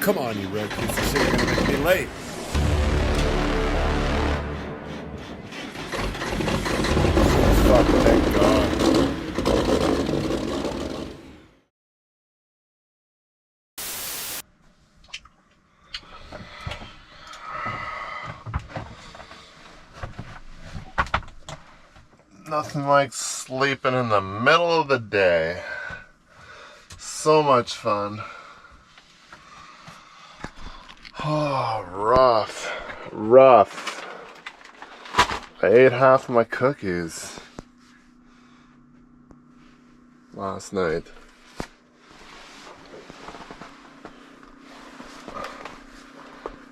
Come on, you red piece of shit, you're gonna make me late. Fuck, thank God. Nothing like sleeping in the middle of the day. So much fun. Oh, rough. I ate half of my cookies last night.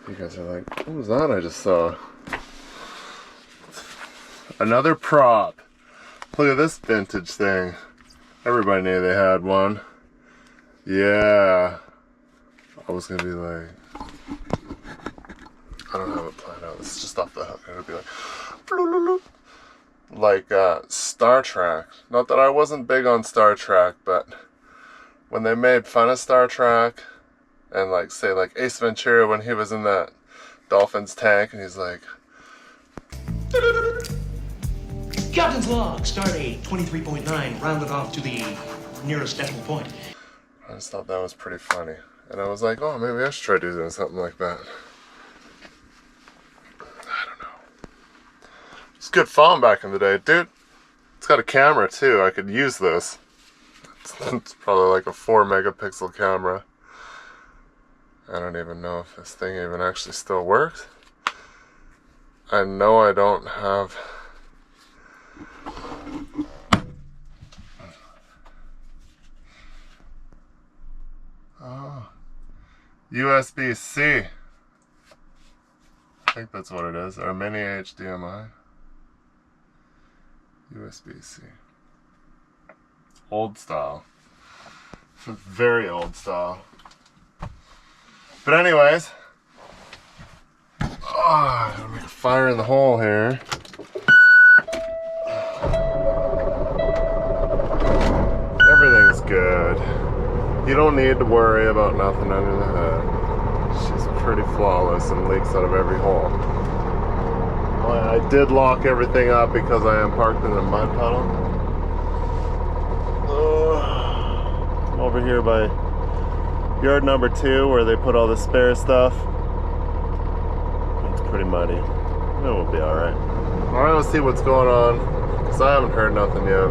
You guys are like, what was that I just saw? Another prop. Look at this vintage thing. Everybody knew they had one. Yeah. I was gonna be like, I don't have it planned out. It's just off the hook. It'll be like Star Trek. Not that I wasn't big on Star Trek, but when they made fun of Star Trek, and like say like Ace Ventura when he was in that dolphin's tank, and he's like, Captain's log, stardate 23.9, rounded off to the nearest decimal point. I just thought that was pretty funny, and I was like, oh, maybe I should try doing something like that. It's good phone back in the day, dude. It's got a camera too. I could use this. It's probably like a 4 megapixel camera. I don't even know if this thing even actually still works. I know I don't have. Oh, USB-C. I think that's what it is. Or mini HDMI. USB-C. Old style. Very old style. But anyways, I'm gonna make a fire in the hole here. Everything's good. You don't need to worry about nothing under the hood. She's pretty flawless and leaks out of every hole. I did lock everything up because I am parked in a mud puddle. I'm over here by yard number 2 where they put all the spare stuff. It's pretty muddy. It will be alright. Alright, let's see what's going on, because I haven't heard nothing yet.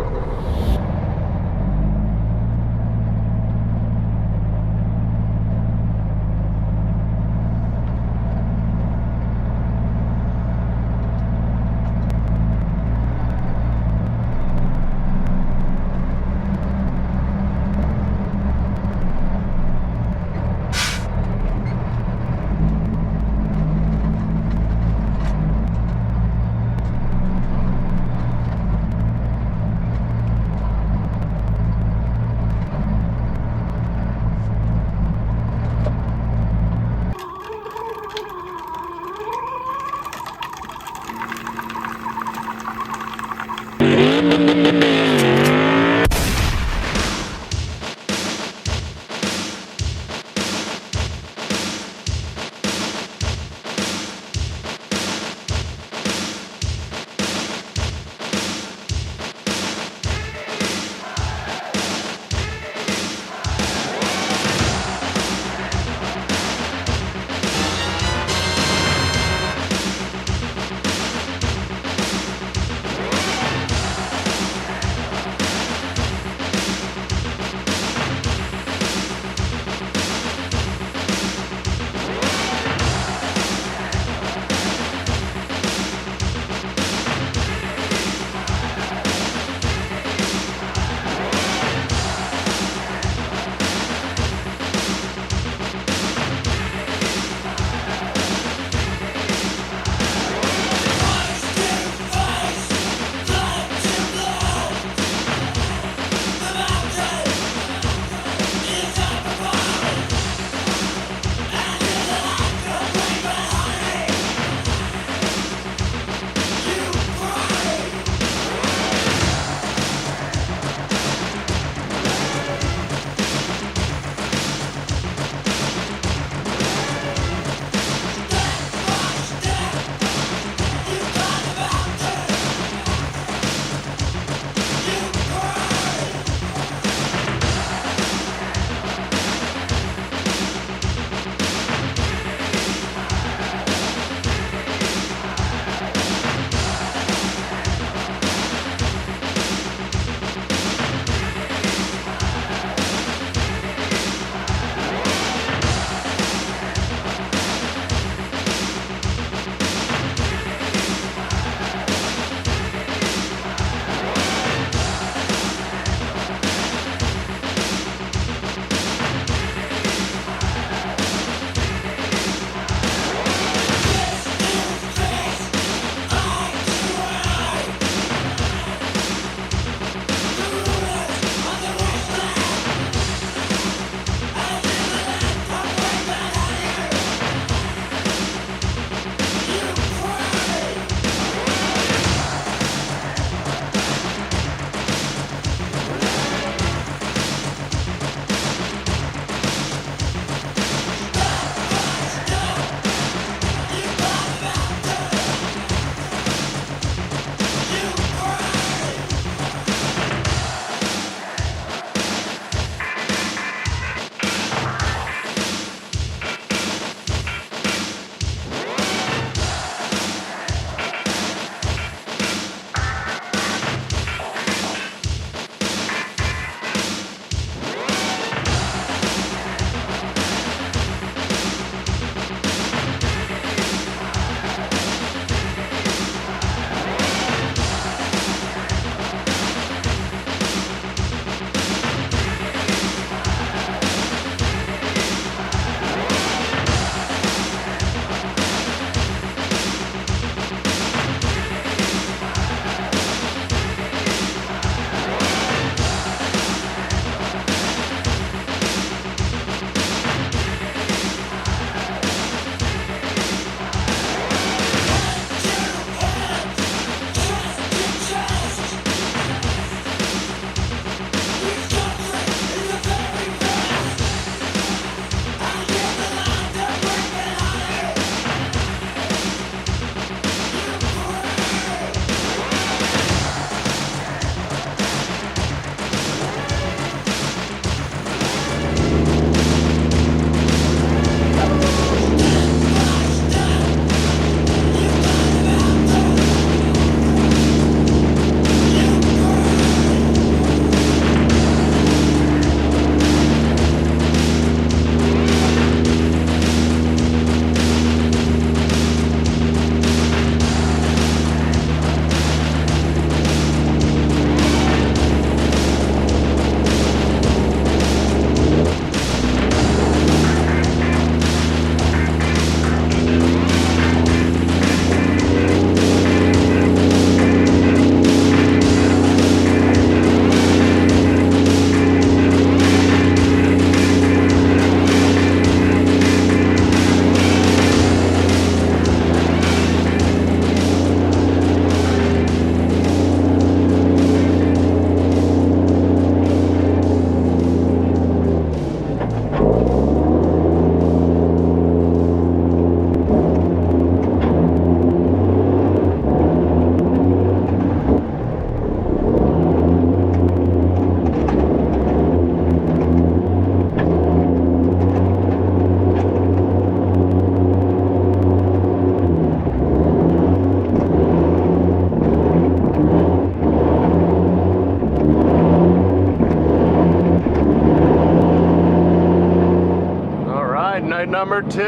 number 2.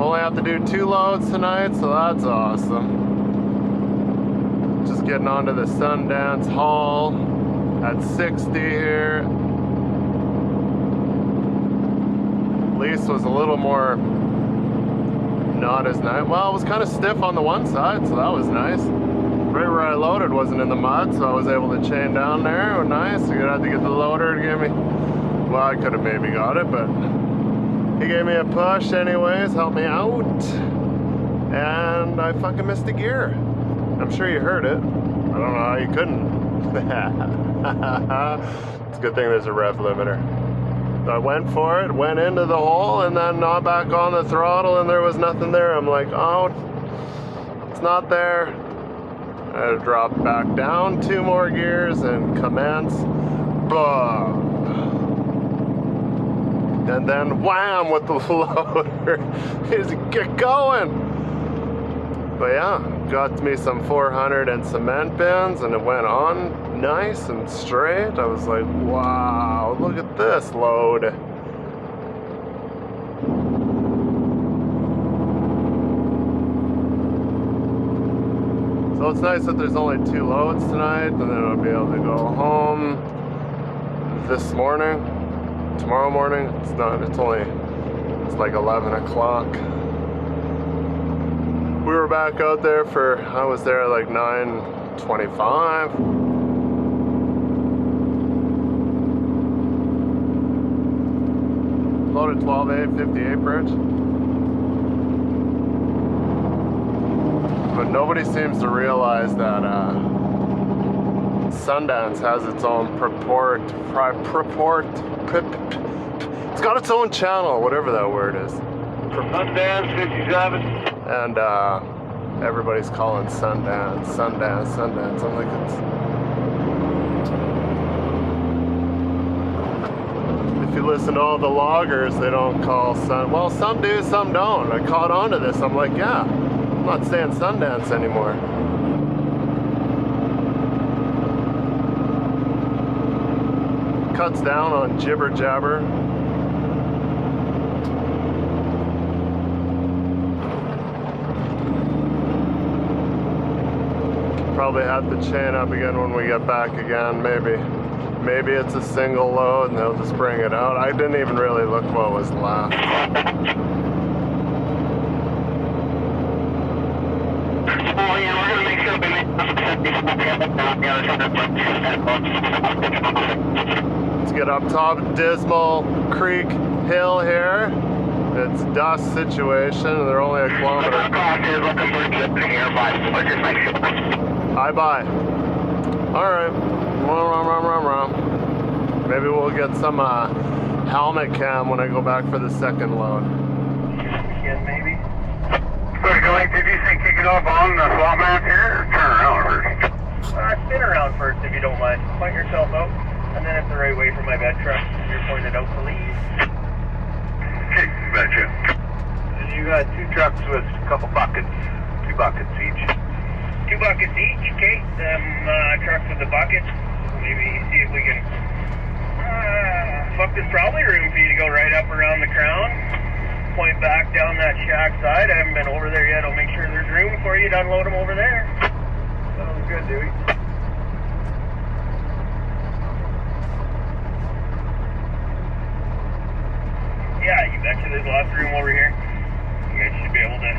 Only have to do 2 loads tonight, so that's awesome. Just getting onto the Sundance Hall at 60 here. Lease was a little more not as nice. Well, it was kind of stiff on the one side, so that was nice. Right where I loaded wasn't in the mud, so I was able to chain down there. Oh, nice. I had to get the loader to give me. Well, I could have maybe got it, but he gave me a push anyways, helped me out, and I fucking missed a gear. I'm sure you heard it. I don't know how you couldn't. It's a good thing there's a rev limiter. I went for it, went into the hole, and then not back on the throttle, and there was nothing there. I'm like, oh, it's not there. I had to drop back down 2 more gears and commence. Blah. And then wham with the loader. Just get going. But yeah, got me some 400 and cement bins, and it went on nice and straight. I was like, wow, look at this load. So it's nice that there's only 2 loads tonight, and then I'll be able to go home this morning. Tomorrow morning, it's like 11 o'clock. We were back out there I was there at like 9:25. Loaded 12.8, 58 bridge. But nobody seems to realize that Sundance has its own it's got its own channel, whatever that word is. Sundance 57. And everybody's calling Sundance, Sundance, Sundance. I'm like, if you listen to all the loggers, they don't call well, some do, some don't. I caught on to this. I'm like, yeah, I'm not saying Sundance anymore. Cuts down on jibber jabber. Probably have to chain up again when we get back again. Maybe it's a single load and they'll just bring it out. I didn't even really look what was left. Oh yeah, we're gonna make sure we Let's get up top of Dismal Creek Hill here. It's dust situation, and they're only a kilometer. I buy. Alright. Maybe we'll get some helmet cam when I go back for the second load. Yeah, maybe. Did you say kick it off on the swap map here, or turn around first? Spin around first if you don't mind. Point yourself out, and then it's the right way for my bed truck. You're pointed out to leave. Okay, betcha. You got 2 trucks with a couple buckets, 2 buckets each. 2 buckets each, okay. Trucks with the buckets. Maybe see if we can. Fuck, there's probably room for you to go right up around the crown. Point back down that shack side. I haven't been over there yet. I'll make sure there's room for you to unload them over there. Sounds good, Dewey. Yeah, you betcha there's lots of room over here. You guys should be able to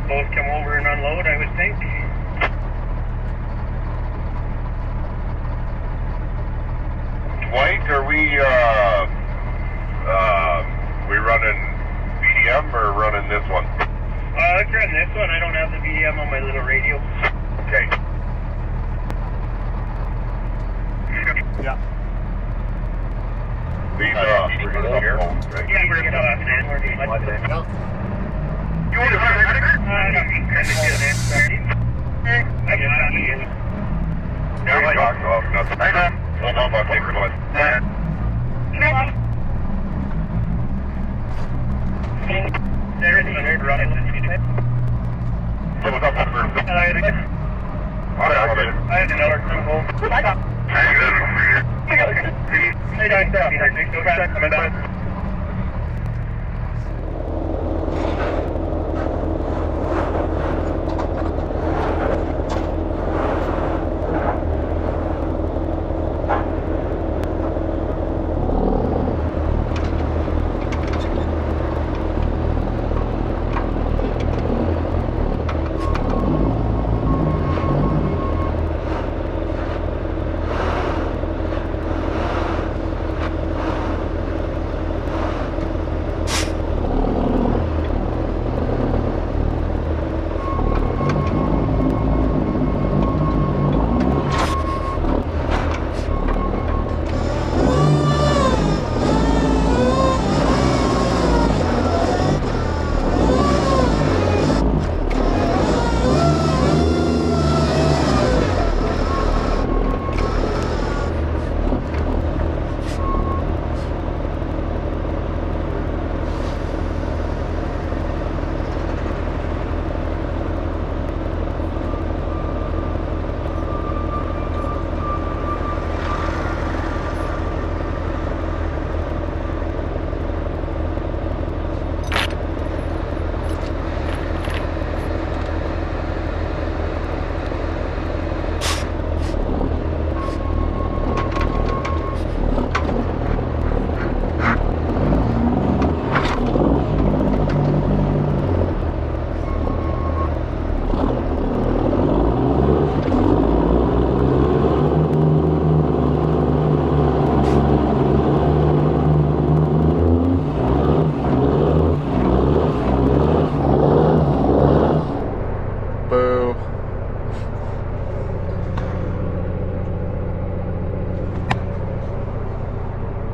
both come over and unload, I would think. Dwight, are we running BDM or running this one? Let's run this one. I don't have the BDM on my little radio. Okay. Yeah. These here? Yeah, we're going to man. We're doing much of it. You want to run it? I don't need to get an answer. I just got it. Yeah, we talked about nothing. Hold on, I'll take one. There's another running. What's up, first? I had another crew hole. Hey, guys, coming down.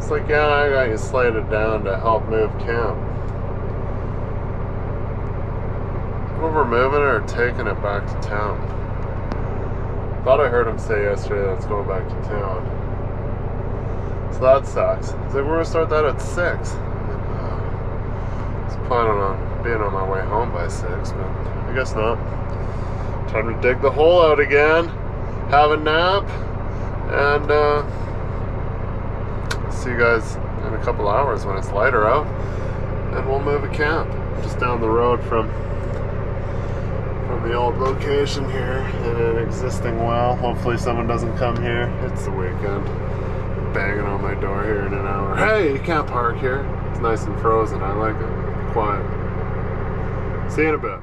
It's like, yeah, I got you slated down to help move camp. When we're moving it or taking it back to town. Thought I heard him say yesterday let's go back to town. So that sucks. He's like, we're gonna start that at 6. I was planning on being on my way home by 6, but I guess not. Time to dig the hole out again, have a nap, and see you guys in a couple hours when it's lighter out, and we'll move a camp just down the road from the old location here in an existing well. Hopefully someone doesn't come here. It's the weekend. Banging on my door here in an hour. Hey, you can't park here. It's nice and frozen. I like it. Quiet. See you in a bit.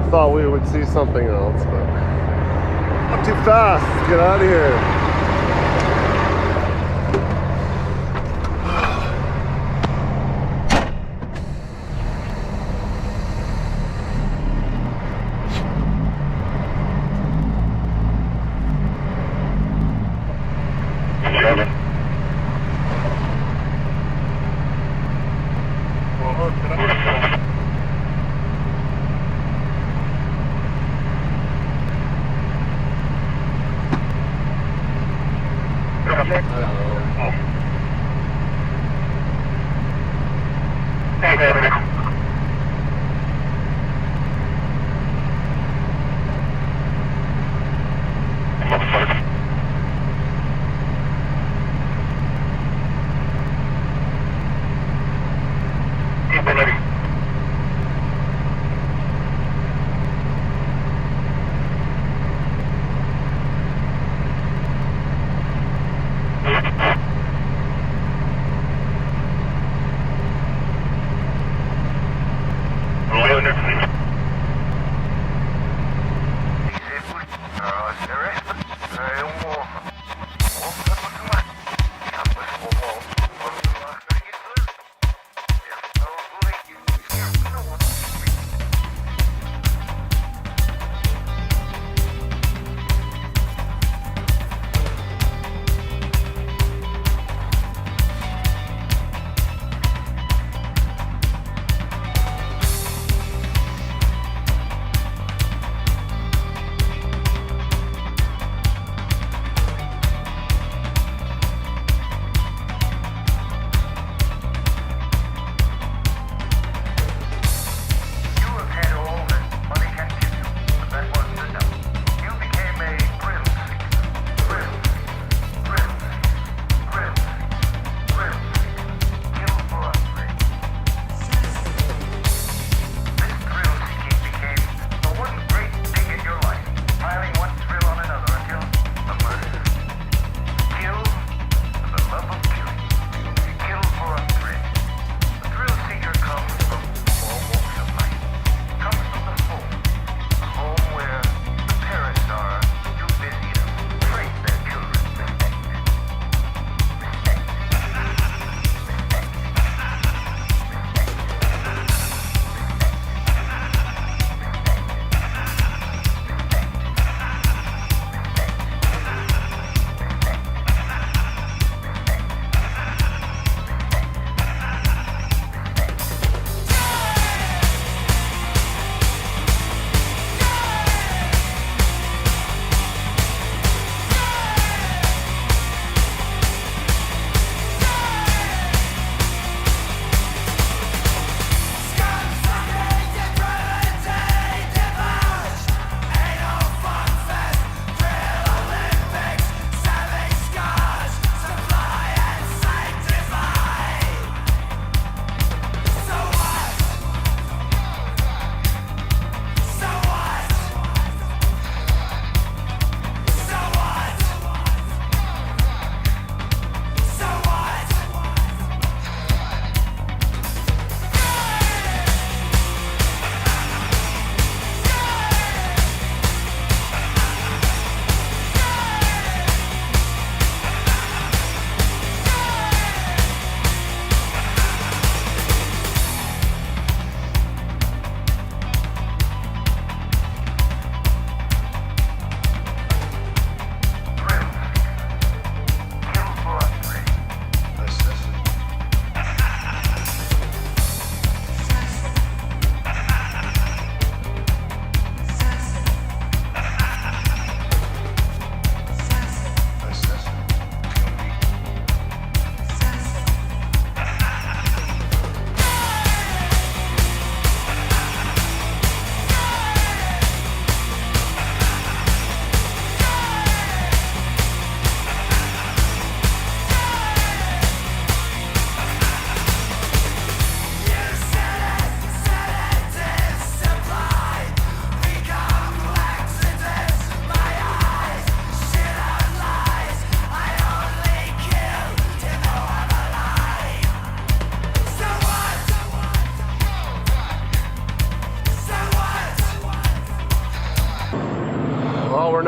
Thought we would see something else, but I'm too fast. Let's get out of here.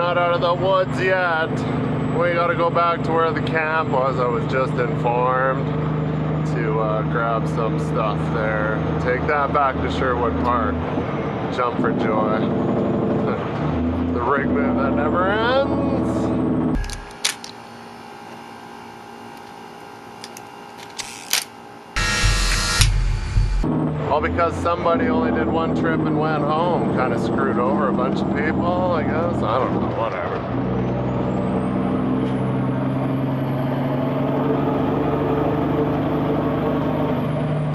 not out of the woods yet. We gotta go back to where the camp was. I was just informed to grab some stuff there. Take that back to Sherwood Park. Jump for joy. The rig move that never ends. All because somebody only did one trip and went home. Kind of screwed over a bunch of people, I guess. I don't know, whatever.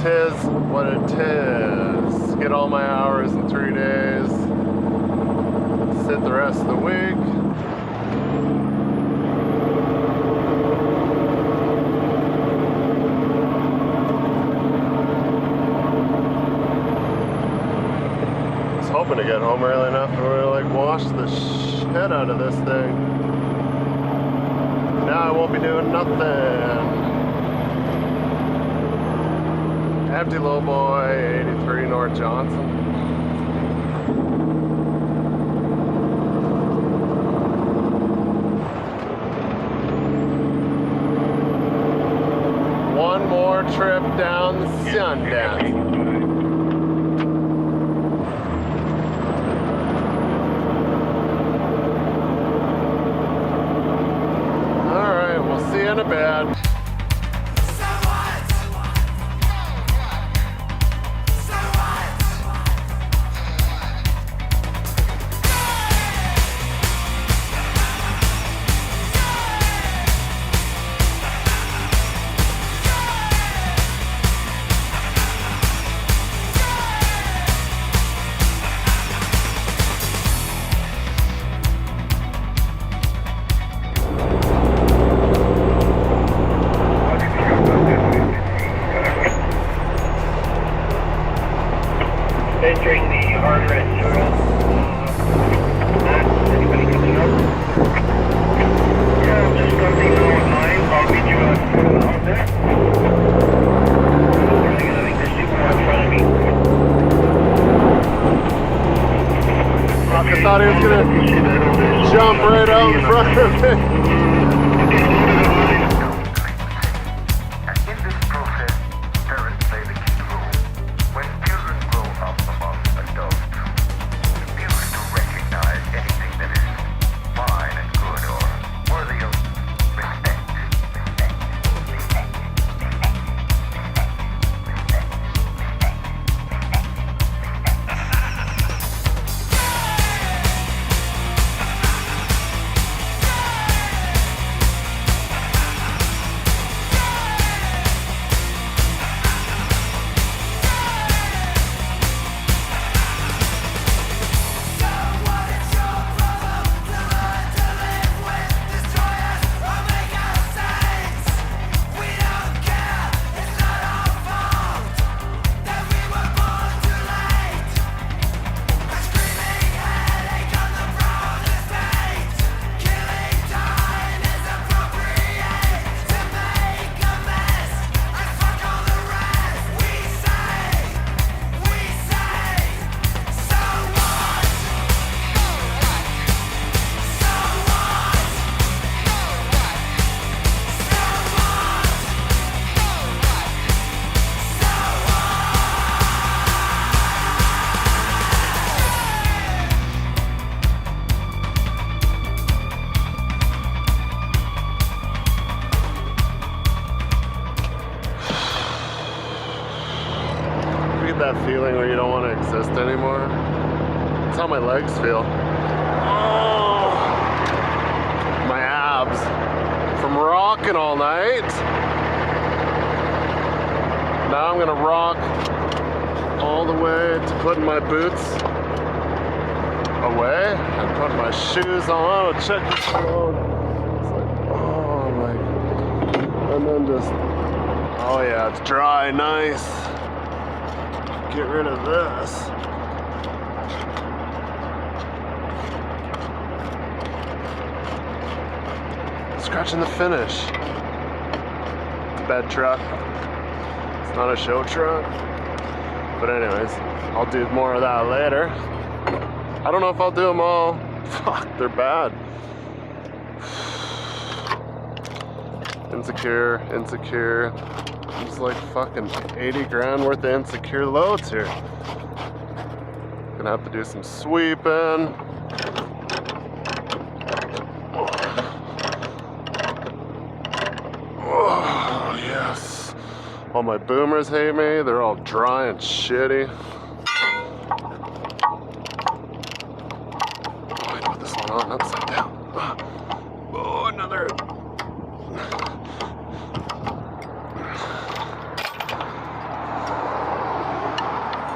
Tis what it is. Get all my hours in 3 days. Sit the rest of the week. Hoping to get home early enough to really like wash the shit out of this thing. Now I won't be doing nothing. Empty low boy, 83 North Johnson. One more trip down the Sundance. In a bed. Entering the hard red zone. Anybody coming up? Yeah, I'm just going to be going 9. I'll meet you out there. I think there's 2 more in front of me. I thought he was gonna jump right out in front of me. That feeling where you don't want to exist anymore. That's how my legs feel. Oh, my abs from rocking all night. Now I'm gonna rock all the way to putting my boots away and putting my shoes on. I'll check this road. It's like, oh my, and then just, oh yeah, it's dry, nice. Get rid of this. Scratching the finish. It's a bad truck. It's not a show truck. But anyways, I'll do more of that later. I don't know if I'll do them all. Fuck, they're bad. insecure. There's like fucking 80 grand worth of insecure loads here. Gonna have to do some sweeping. Oh, yes. All my boomers hate me. They're all dry and shitty. Oh, I put this one on upside down. Oh, another.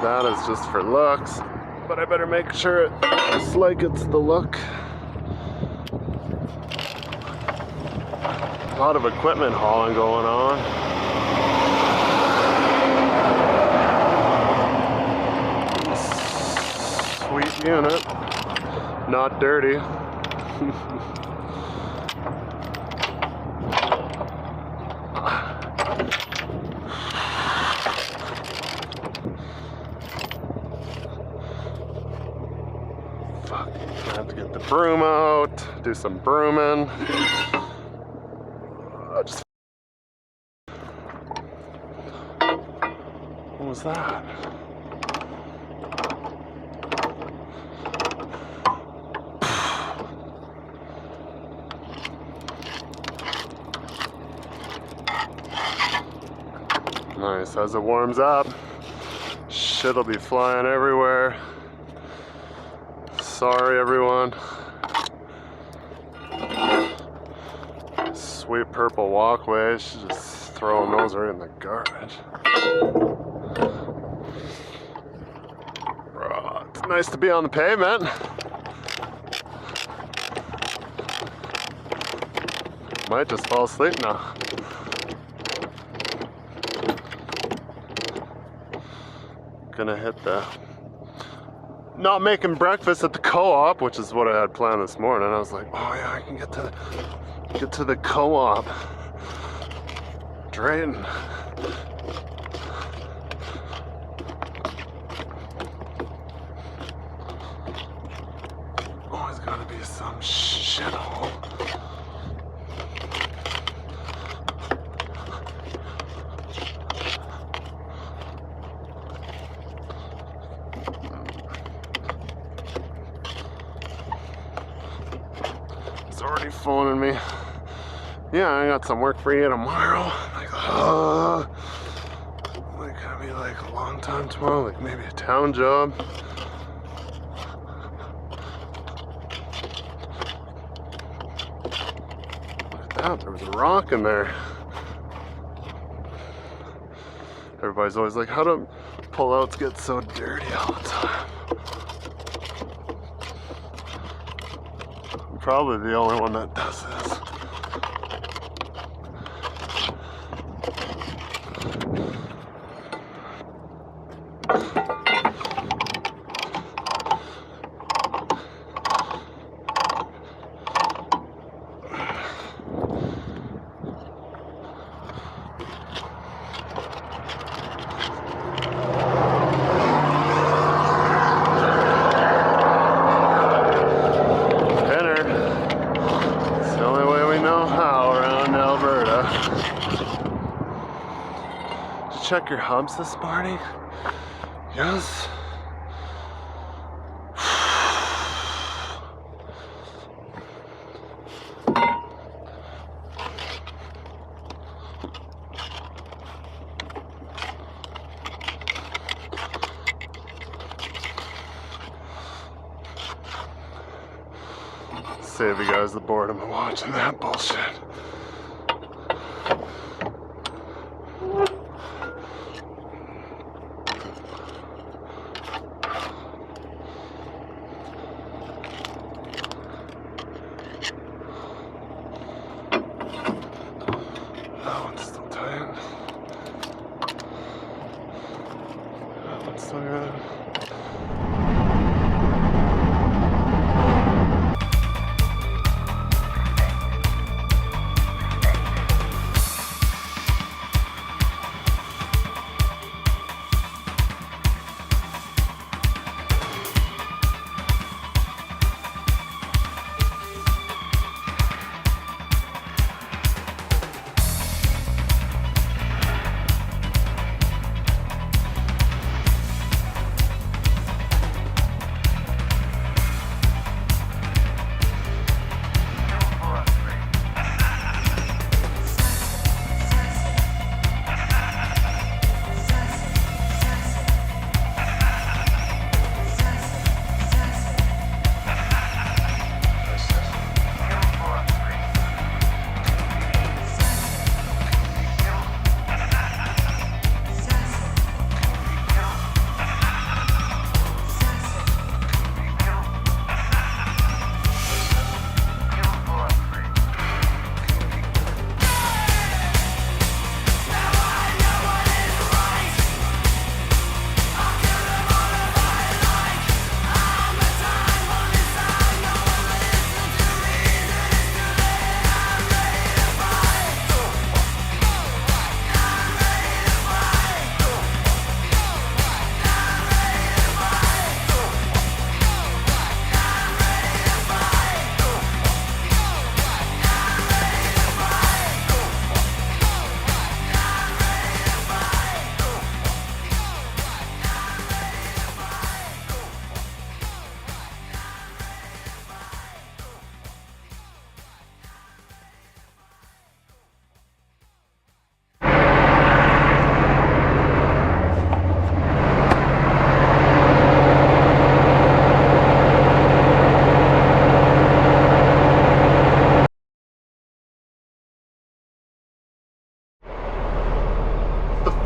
That is just for looks, but I better make sure it's like it's the look. A lot of equipment hauling going on. Sweet unit, not dirty. Fuck, I have to get the broom out, do some brooming. What was that? Nice, as it warms up, shit'll be flying everywhere. Sorry, everyone. Sweet purple walkway, she's just throwing those right in the garbage. Oh, it's nice to be on the pavement. Might just fall asleep now. Gonna hit the... Not making breakfast at the co-op, which is what I had planned this morning. I was like, oh yeah, I can get to the co-op. Drayton. Always gotta be some shithole. He's already phoning me. Yeah, I got some work for you tomorrow. Like, like gonna be like a long time tomorrow, like maybe a town job. Look at that, there was a rock in there. Everybody's always like, how do pullouts get so dirty all the time? I'm probably the only one that does this. Check your hubs this morning? Yes. Save you guys the boredom of watching that bullshit. That one's still tight. That one's still good.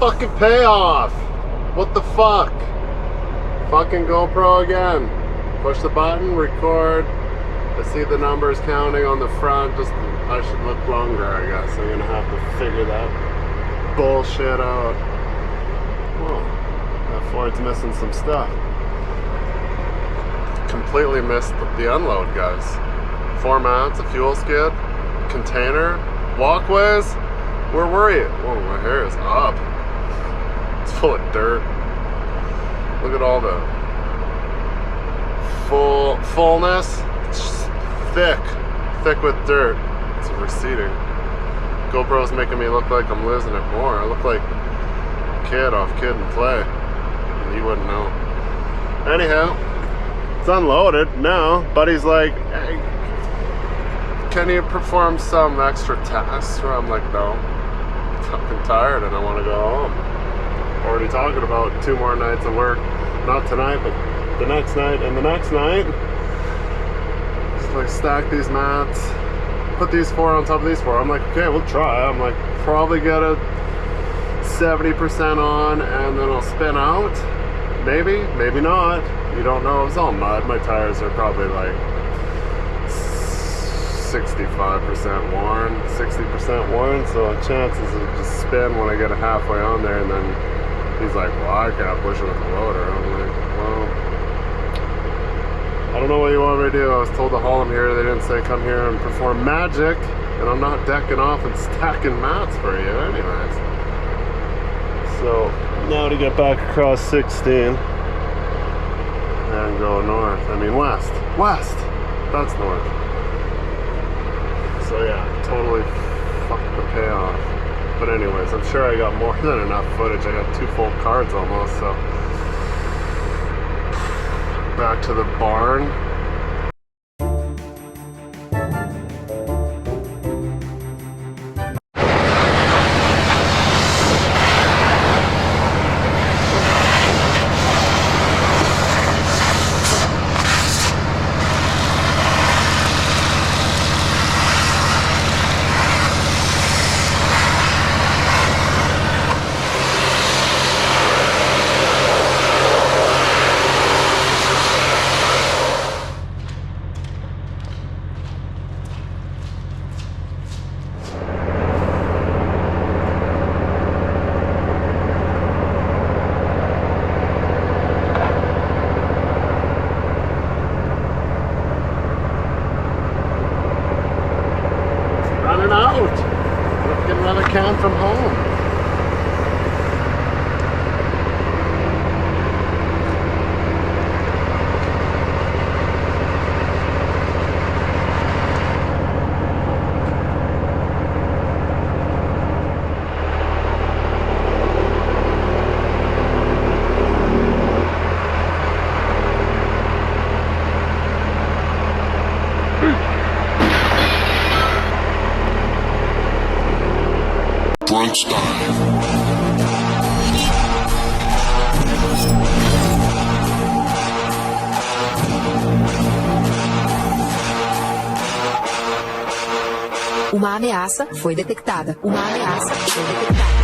fucking payoff. What the fuck? Fucking GoPro again. Push the button, record. I see the numbers counting on the front. Just, I should look longer, I guess. I'm gonna have to figure that bullshit out. Whoa, that Ford's missing some stuff. Completely missed the unload, guys. 4 mounts, a fuel skid, container, walkways. Where were you? Whoa, my hair is up. It's full of dirt. Look at all the fullness. It's thick with dirt. It's receding. GoPro's making me look like I'm losing it more. I look like a kid off Kid and Play. You wouldn't know. Anyhow, it's unloaded now. Buddy's like, hey, can you perform some extra tasks? Or I'm like, no. I'm fucking tired and I want to go home. Already talking about 2 more nights of work. Not tonight, but the next night and the next night. Just like stack these mats, put these 4 on top of these 4. I'm like, okay, we'll try. I'm like, probably get a 70% on and then I'll spin out. Maybe, maybe not. You don't know. It's all mud. My tires are probably like 65% worn, 60% worn, so chances of just spin when I get it halfway on there. And then he's like, well, I can't push it with the loader. I'm like, well, I don't know what you want me to do. I was told to haul them here. They didn't say come here and perform magic, and I'm not decking off and stacking mats for you anyways. So now to get back across 16 and go north. I mean west. That's north. So yeah, totally fucked the payoff. But anyways, I'm sure I got more than enough footage. I got 2 full cards almost, so back to the barn. Another can from home. Brunch time. Uma ameaça foi detectada. Uma ameaça foi detectada.